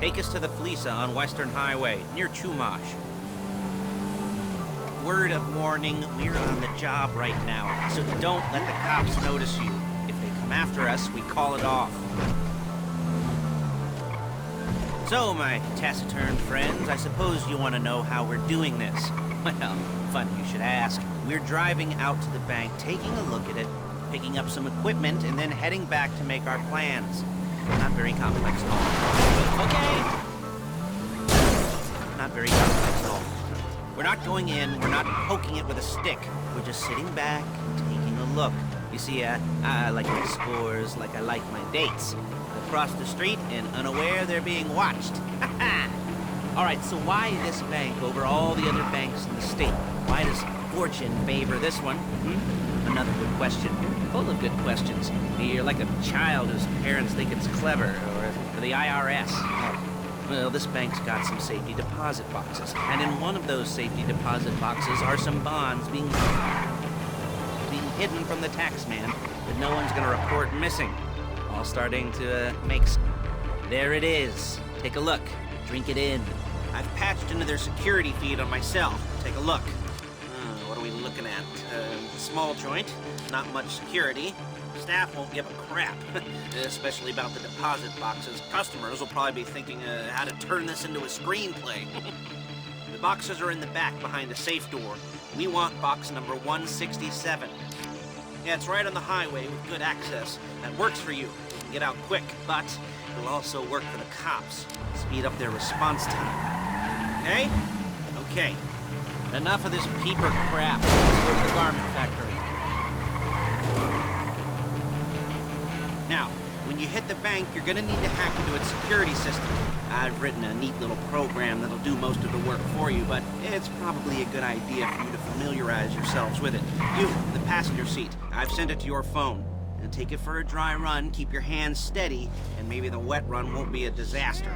Take us to the Fleeca on Western Highway, near Chumash. Word of warning, we're on the job right now, so don't let the cops notice you. If they come after us, we call it off. So, my taciturn friends, I suppose you want to know how we're doing this. Well, funny you should ask. We're driving out to the bank, taking a look at it, picking up some equipment, and then heading back to make our plans. Not very complex at all. Okay! Not very complex at all. We're not going in, we're not poking it with a stick. We're just sitting back and taking a look. You see, I like my scores like I like my dates. I cross the street and unaware they're being watched. Alright, so why this bank over all the other banks in the state? Why does fortune favor this one? Another good question. Full of good questions. You're like a child whose parents think it's clever, or the IRS. Well, this bank's got some safety deposit boxes, and in one of those safety deposit boxes are some bonds being hidden from the tax man that no one's gonna report missing. All starting to make sense. There it is. Take a look. Drink it in. I've patched into their security feed on my cell. Take a look. What are we looking at? Small joint, not much security. Staff won't give a crap, especially about the deposit boxes. Customers will probably be thinking how to turn this into a screenplay. The boxes are in the back behind a safe door. We want box number 167. Yeah, it's right on the highway with good access. That works for you. You can get out quick, but it'll also work for the cops. Speed up their response time. Okay? Okay. Enough of this peeper crap. Let's go to the garment factory. Now, when you hit the bank, you're gonna need to hack into its security system. I've written a neat little program that'll do most of the work for you, but it's probably a good idea for you to familiarize yourselves with it. You, the passenger seat, I've sent it to your phone. And take it for a dry run, keep your hands steady, and maybe the wet run won't be a disaster.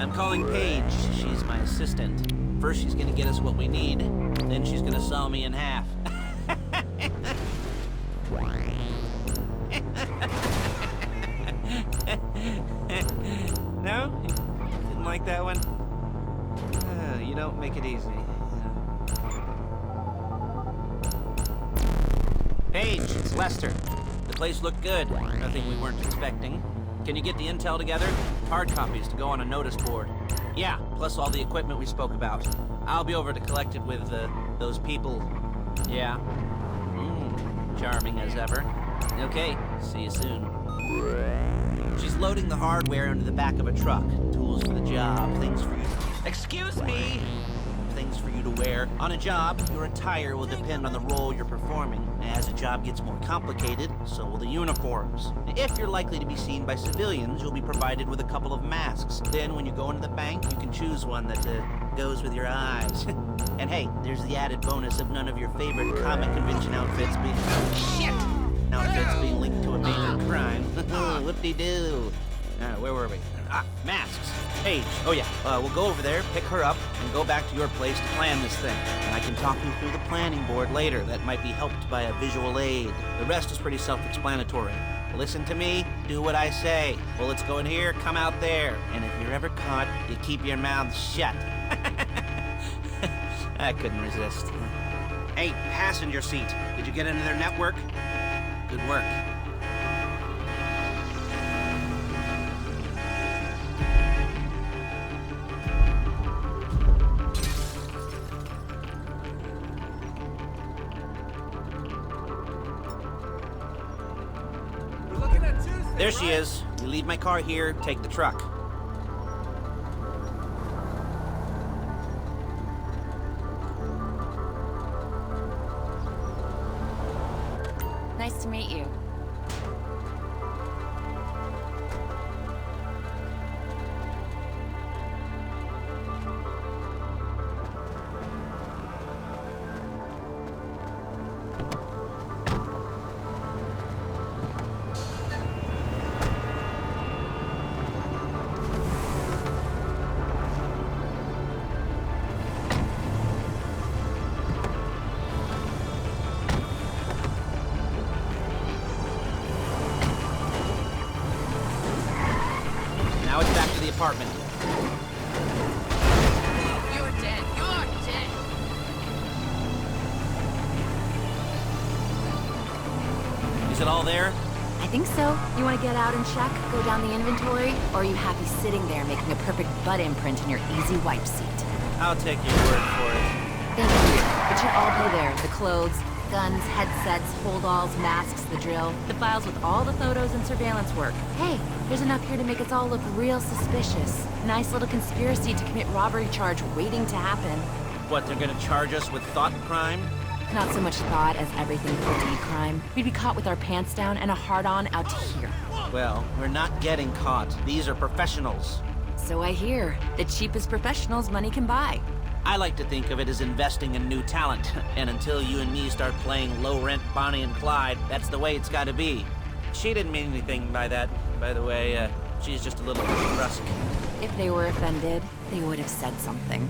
I'm calling Paige. She's my assistant. First she's gonna get us what we need, then she's gonna saw me in half. No? Didn't like that one? You don't make it easy. Paige, it's Lester. The place looked good. Nothing we weren't expecting. Can you get the intel together? Hard copies to go on a notice board. Yeah, plus all the equipment we spoke about. I'll be over to collect it with those people. Yeah. Charming as ever. Okay, see you soon. She's loading the hardware into the back of a truck. Tools for the job, things for you. Excuse me! Things for you to wear. On a job, your attire will depend on the role you're performing. As the job gets more complicated, so will the uniforms. If you're likely to be seen by civilians, you'll be provided with a couple of masks. Then when you go into the bank, you can choose one that goes with your eyes. And hey, there's the added bonus of none of your favorite comic convention outfits being... Shit! Outfits being linked to a major crime. Whoop-de-doo. Where were we? Masks. Paige. Oh yeah, we'll go over there, pick her up, and go back to your place to plan this thing. And I can talk you through the planning board later. That might be helped by a visual aid. The rest is pretty self-explanatory. Listen to me, do what I say. Bullets go in here, come out there. And if you're ever caught, you keep your mouth shut. I couldn't resist. Hey, passenger seat. Did you get into their network? Good work. There she is. You leave my car here, take the truck. Now it's back to the apartment. You're dead. You're dead. Is it all there? I think so. You want to get out and check, go down the inventory, or are you happy sitting there making a perfect butt imprint in your easy wipe seat? I'll take your word for it. Thank you. It should all be there. The clothes, guns, headsets, holdalls, masks, the drill, the files with all the photos and surveillance work. Hey, there's enough here to make us all look real suspicious. Nice little conspiracy to commit robbery charge waiting to happen. What, they're gonna charge us with thought crime? Not so much thought as everything for deed crime. We'd be caught with our pants down and a hard-on out to here. Well, we're not getting caught. These are professionals. So I hear. The cheapest professionals money can buy. I like to think of it as investing in new talent. And until you and me start playing low-rent Bonnie and Clyde, that's the way it's gotta be. She didn't mean anything by that, by the way. She's just a little brusque. If they were offended, they would have said something.